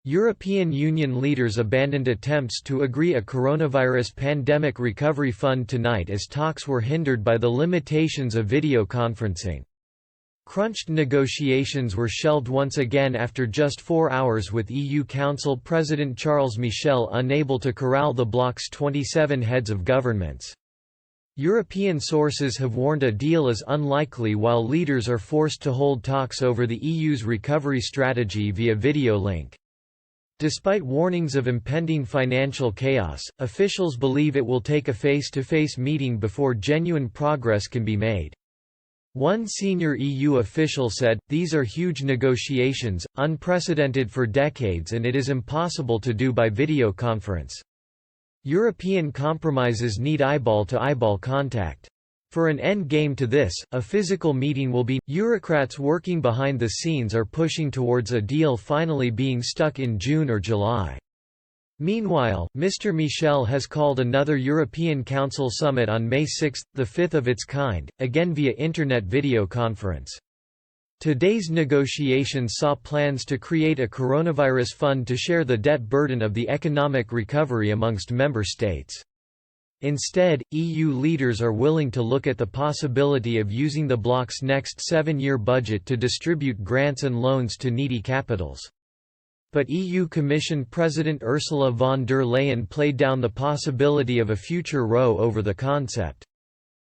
European Union leaders abandoned attempts to agree a coronavirus pandemic recovery fund tonight as talks were hindered by the limitations of video conferencing. Crunched negotiations were shelved once again after just 4 hours, with EU Council President Charles Michel unable to corral the bloc's 27 heads of governments. European sources have warned a deal is unlikely while leaders are forced to hold talks over the EU's recovery strategy via video link. Despite warnings of impending financial chaos, officials believe it will take a face-to-face meeting before genuine progress can be made. One senior EU official said, "These are huge negotiations, unprecedented for decades, and it is impossible to do by video conference. European compromises need eyeball-to-eyeball contact. For an end game to this, a physical meeting will be." Bureaucrats working behind the scenes are pushing towards a deal finally being struck in June or July. Meanwhile, Mr. Michel has called another European Council summit on May 6, the fifth of its kind, again via internet video conference. Today's negotiations saw plans to create a coronavirus fund to share the debt burden of the economic recovery amongst member states. Instead, EU leaders are willing to look at the possibility of using the bloc's next 7-year budget to distribute grants and loans to needy capitals. But EU Commission President Ursula von der Leyen played down the possibility of a future row over the concept.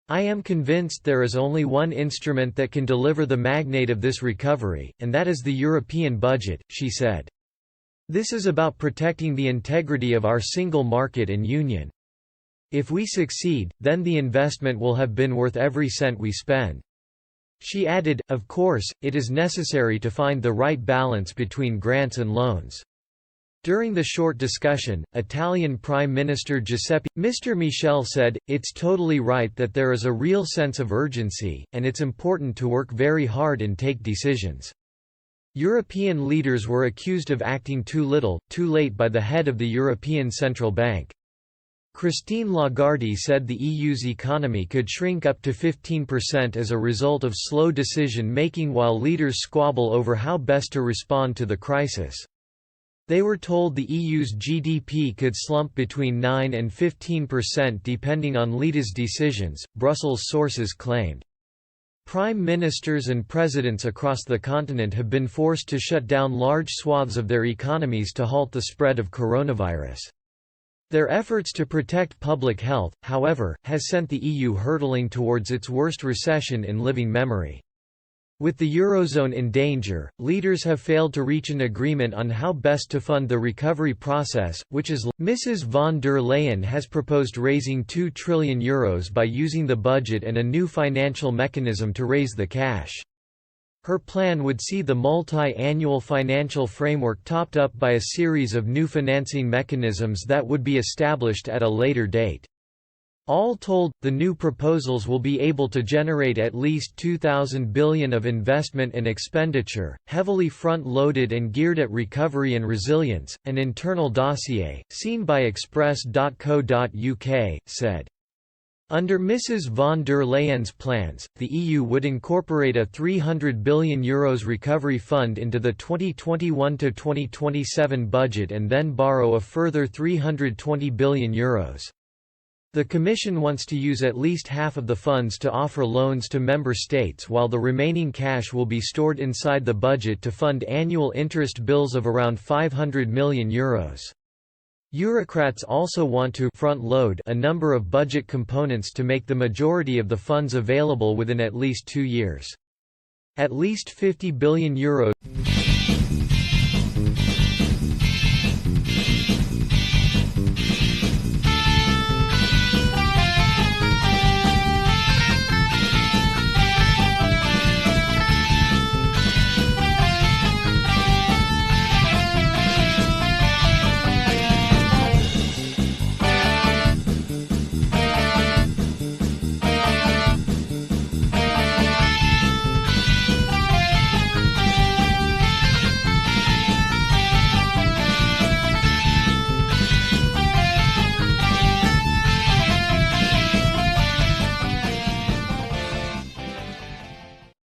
"I am convinced there is only one instrument that can deliver the mandate of this recovery, and that is the European budget," she said. "This is about protecting the integrity of our single market and union. If we succeed, then the investment will have been worth every cent we spend." She added, "Of course, it is necessary to find the right balance between grants and loans." During the short discussion, Italian Prime Minister Mr. Michel said, "It's totally right that there is a real sense of urgency, and it's important to work very hard and take decisions." European leaders were accused of acting too little, too late by the head of the European Central Bank. Christine Lagarde said the EU's economy could shrink up to 15% as a result of slow decision-making while leaders squabble over how best to respond to the crisis. They were told the EU's GDP could slump between 9 and 15% depending on leaders' decisions, Brussels sources claimed. Prime ministers and presidents across the continent have been forced to shut down large swaths of their economies to halt the spread of coronavirus. Their efforts to protect public health, however, has sent the EU hurtling towards its worst recession in living memory. With the Eurozone in danger, leaders have failed to reach an agreement on how best to fund the recovery process, which is Mrs. von der Leyen has proposed raising €2 trillion by using the budget and a new financial mechanism to raise the cash. Her plan would see the multi-annual financial framework topped up by a series of new financing mechanisms that would be established at a later date. All told, the new proposals will be able to generate at least €2,000 billion of investment and expenditure, heavily front-loaded and geared at recovery and resilience. An internal dossier, seen by Express.co.uk, said. Under Mrs. von der Leyen's plans, the EU would incorporate a €300 billion recovery fund into the 2021–2027 budget and then borrow a further €320 billion. The Commission wants to use at least half of the funds to offer loans to member states while the remaining cash will be stored inside the budget to fund annual interest bills of around €500 million. Bureaucrats also want to front-load a number of budget components to make the majority of the funds available within at least 2 years. At least €50 billion